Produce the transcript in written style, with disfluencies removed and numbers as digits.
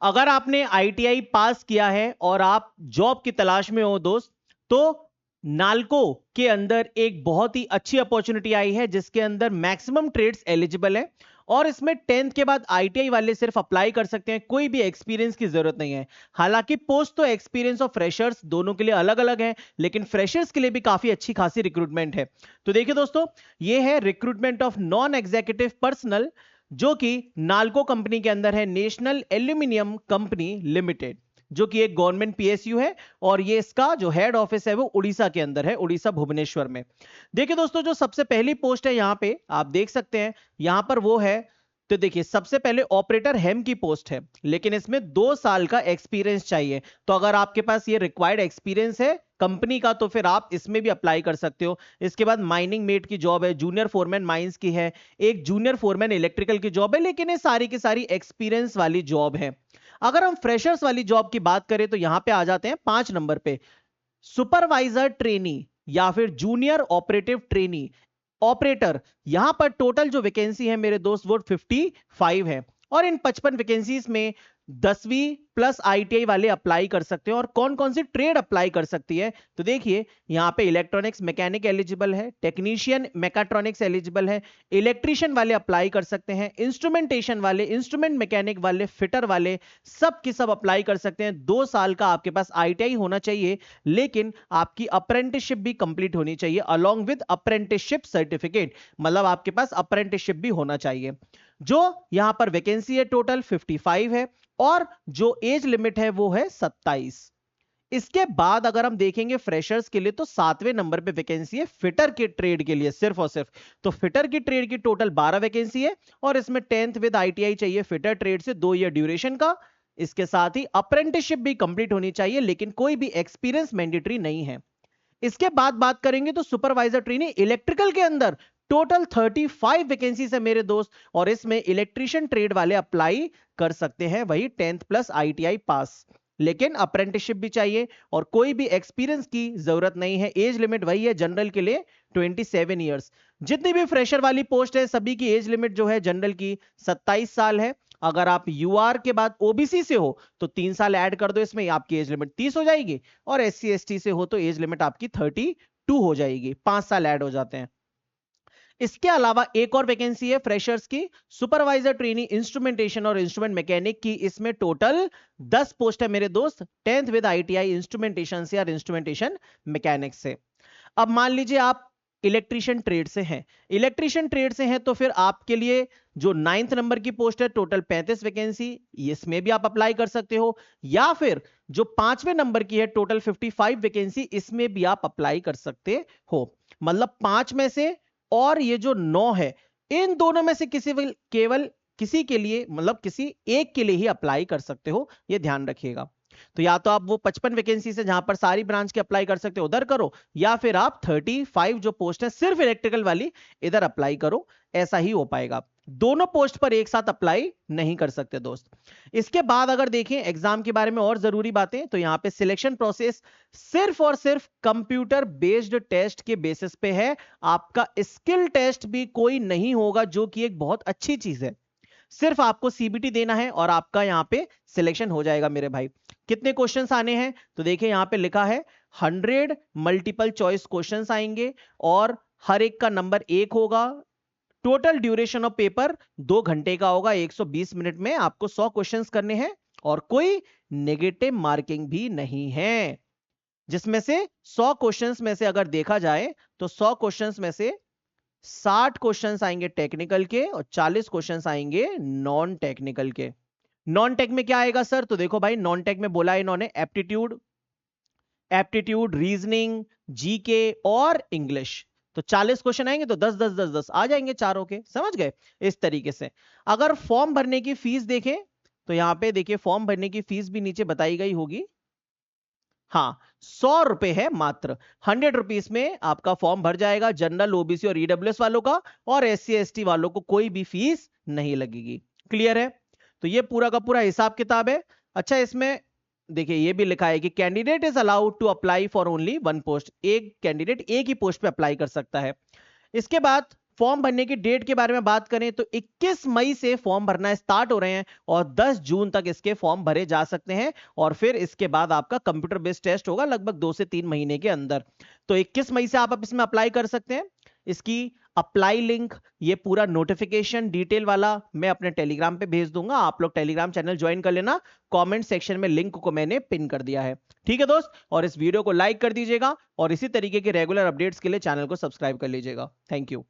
अगर आपने ITI pass किया है और आप जॉब की तलाश में हो दोस्त, तो नालको के अंदर एक बहुत ही अच्छी अपॉर्चुनिटी आई है जिसके अंदर मैक्सिमम ट्रेड्स एलिजिबल है। और इसमें 10th के बाद आईटीआई वाले सिर्फ अप्लाई कर सकते हैं, कोई भी एक्सपीरियंस की जरूरत नहीं है। हालांकि पोस्ट तो एक्सपीरियंस और फ्रेशर्स दोनों के लिए अलग अलग है, लेकिन फ्रेशर्स के लिए भी काफी अच्छी खासी रिक्रूटमेंट है। तो देखिए दोस्तों, ये है recruitment of non executive personal, जो कि नाल्को कंपनी के अंदर है, नेशनल एल्यूमिनियम कंपनी लिमिटेड, जो कि एक गवर्नमेंट पीएसयू है। और ये इसका जो हेड ऑफिस है वो उड़ीसा के अंदर है, उड़ीसा भुवनेश्वर में। देखिए दोस्तों, जो सबसे पहली पोस्ट है यहां पे आप देख सकते हैं, यहां पर वो है, तो देखिए सबसे पहले ऑपरेटर हेम की पोस्ट है, लेकिन इसमें 2 साल का एक्सपीरियंस चाहिए। तो अगर आपके पास ये रिक्वायर्ड एक्सपीरियंस है कंपनी का, तो फिर आप इसमें भी अप्लाई कर सकते हो। इसके बाद माइनिंग मेट की जॉब है, जूनियर फोरमैन माइंस की है, एक जूनियर फोरमैन इलेक्ट्रिकल की जॉब है, लेकिन ये सारी की सारी एक्सपीरियंस वाली जॉब है। अगर हम फ्रेशर्स वाली जॉब की बात करें तो यहां पे आ जाते हैं 5 नंबर पे, सुपरवाइजर ट्रेनी या फिर जूनियर ऑपरेटिव ट्रेनी ऑपरेटर। यहां पर टोटल जो वैकेंसी है मेरे दोस्त वो 55 है। और इन 55 वैकेंसीज में 10वीं प्लस आईटीआई वाले अप्लाई कर सकते हैं। और कौन कौन सी ट्रेड अप्लाई कर सकती है, तो देखिए यहां पे इलेक्ट्रॉनिक्स मैकेनिक एलिजिबल है, टेक्नीशियन मैकाट्रॉनिक्स एलिजिबल है, इलेक्ट्रिशियन वाले अप्लाई कर सकते हैं, इंस्ट्रूमेंटेशन वाले, इंस्ट्रूमेंट मैकेनिक वाले, फिटर वाले, सब की सब अप्लाई कर सकते हैं। 2 साल का आपके पास आईटीआई होना चाहिए, लेकिन आपकी अप्रेंटिसशिप भी कंप्लीट होनी चाहिए अलोंग विद अप्रेंटिसशिप सर्टिफिकेट, मतलब आपके पास अप्रेंटिसशिप भी होना चाहिए। जो यहां पर वैकेंसी है टोटल 55 है, और जो एज लिमिट है वो है 27। इसके बाद अगर हम देखेंगे फ्रेशर्स के लिए, तो 7वें नंबर पे वैकेंसी है फिटर के ट्रेड के लिए, सिर्फ और सिर्फ। तो फिटर की ट्रेड की टोटल 12 वैकेंसी है, और इसमें 10th विद आईटीआई चाहिए फिटर ट्रेड से 2 ईयर ड्यूरेशन का। इसके साथ ही अप्रेंटिसशिप भी कंप्लीट होनी चाहिए, लेकिन कोई भी एक्सपीरियंस मैंडेटरी नहीं है। इसके बाद बात करेंगे तो सुपरवाइजर ट्रेनी इलेक्ट्रिकल के अंदर टोटल 35 वैकेंसीज है मेरे दोस्त, और इसमें इलेक्ट्रिशियन ट्रेड वाले अप्लाई कर सकते हैं, वही 10th प्लस आईटीआई पास, लेकिन अप्रेंटिसशिप भी चाहिए और कोई भी एक्सपीरियंस की जरूरत नहीं है। एज लिमिट वही है जनरल के लिए 27 ईयर्स। जितनी भी फ्रेशर वाली पोस्ट है सभी की एज लिमिट जो है जनरल की 27 साल है। अगर आप यूआर के बाद ओबीसी से हो तो 3 साल ऐड कर दो इसमें, आपकी एज लिमिट 30 हो जाएगी। और एससी एसटी से हो तो एज लिमिट आपकी 32 हो जाएगी, 5 साल ऐड हो जाते हैं। इसके अलावा एक और वैकेंसी है फ्रेशर्स की, सुपरवाइजर ट्रेनी इंस्ट्रूमेंटेशन और इंस्ट्रूमेंट मैकेनिक की। इसमें टोटल 10 पोस्ट है मेरे दोस्त, 10th विद आईटीआई इंस्ट्रूमेंटेशन से और इंस्ट्रूमेंटेशन मैकेनिक से। अब मान लीजिए आप इलेक्ट्रिशियन ट्रेड से हैं, इलेक्ट्रिशियन ट्रेड से हैं तो फिर आपके लिए जो 9th नंबर की पोस्ट है टोटल 35 वैकेंसी, इसमें भी आप अप्लाई कर सकते हो। या फिर जो 5वें नंबर की है टोटल 55 वैकेंसी, इसमें भी आप अप्लाई कर सकते हो। मतलब 5 में से और ये जो 9 है, इन दोनों में से केवल किसी के लिए, मतलब किसी एक के लिए ही अप्लाई कर सकते हो, ये ध्यान रखिएगा। तो या तो आप वो 55 वैकेंसी से जहां पर सारी ब्रांच के अप्लाई कर सकते हो उधर करो, या फिर आप 35 जो पोस्ट है सिर्फ इलेक्ट्रिकल वाली इधर अप्लाई करो, ऐसा ही हो पाएगा। दोनों पोस्ट पर एक साथ अप्लाई नहीं कर सकते दोस्त। इसके बाद अगर देखें एग्जाम के बारे में और जरूरी बातें, तो यहां पे सिलेक्शन प्रोसेस सिर्फ और सिर्फ कंप्यूटर बेस्ड टेस्ट के बेसिस पे है। आपका स्किल टेस्ट भी कोई नहीं होगा, जो कि एक बहुत अच्छी चीज है। सिर्फ आपको सीबीटी देना है और आपका यहां पे सिलेक्शन हो जाएगा मेरे भाई। कितने क्वेश्चंस आने हैं, तो देखिए यहां पे लिखा है 100 मल्टीपल चॉइस क्वेश्चंस आएंगे, और हर एक का नंबर 1 होगा। टोटल ड्यूरेशन ऑफ पेपर 2 घंटे का होगा, 120 मिनट में आपको 100 क्वेश्चंस करने हैं, और कोई नेगेटिव मार्किंग भी नहीं है। जिसमें से 100 क्वेश्चंस में से अगर देखा जाए तो 100 क्वेश्चंस में से 60 क्वेश्चंस आएंगे टेक्निकल के और 40 क्वेश्चंस आएंगे नॉन टेक्निकल के। नॉन टेक में क्या आएगा सर, तो देखो भाई नॉन टेक में बोला इन्होंने एप्टीट्यूड, रीजनिंग, जीके और इंग्लिश। तो 40 क्वेश्चन आएंगे तो 10 10 10 10 आ जाएंगे चारों के, समझ गए इस तरीके से। अगर फॉर्म भरने की फीस देखें तो यहां पे देखिए फॉर्म भरने की फीस भी नीचे बताई गई होगी। हाँ, 100 रुपए है मात्र, 100 रुपीज में आपका फॉर्म भर जाएगा। जनरल, ओबीसी और ईडब्ल्यूएस वालों का, और एससी एसटी वालों को कोई भी फीस नहीं लगेगी। क्लियर है, तो ये पूरा का पूरा हिसाब किताब है। अच्छा, इसमें देखिए ये भी लिखा है कि candidate is allowed to apply for only 1 post, एक कैंडिडेट एक ही पोस्ट पे अप्लाई कर सकता है। इसके बाद फॉर्म भरने की डेट के बारे में बात करें तो 21 मई से फॉर्म भरना स्टार्ट हो रहे हैं और 10 जून तक इसके फॉर्म भरे जा सकते हैं और फिर इसके बाद आपका कंप्यूटर बेस्ड टेस्ट होगा लगभग 2 से 3 महीने के अंदर। तो 21 मई से आप इसमें अप्लाई कर सकते हैं। इसकी अप्लाई लिंक, ये पूरा नोटिफिकेशन डिटेल वाला मैं अपने टेलीग्राम पे भेज दूंगा, आप लोग टेलीग्राम चैनल ज्वाइन कर लेना। कमेंट सेक्शन में लिंक को मैंने पिन कर दिया है। ठीक है दोस्त, और इस वीडियो को लाइक कर दीजिएगा और इसी तरीके के रेगुलर अपडेट्स के लिए चैनल को सब्सक्राइब कर लीजिएगा। Thank you.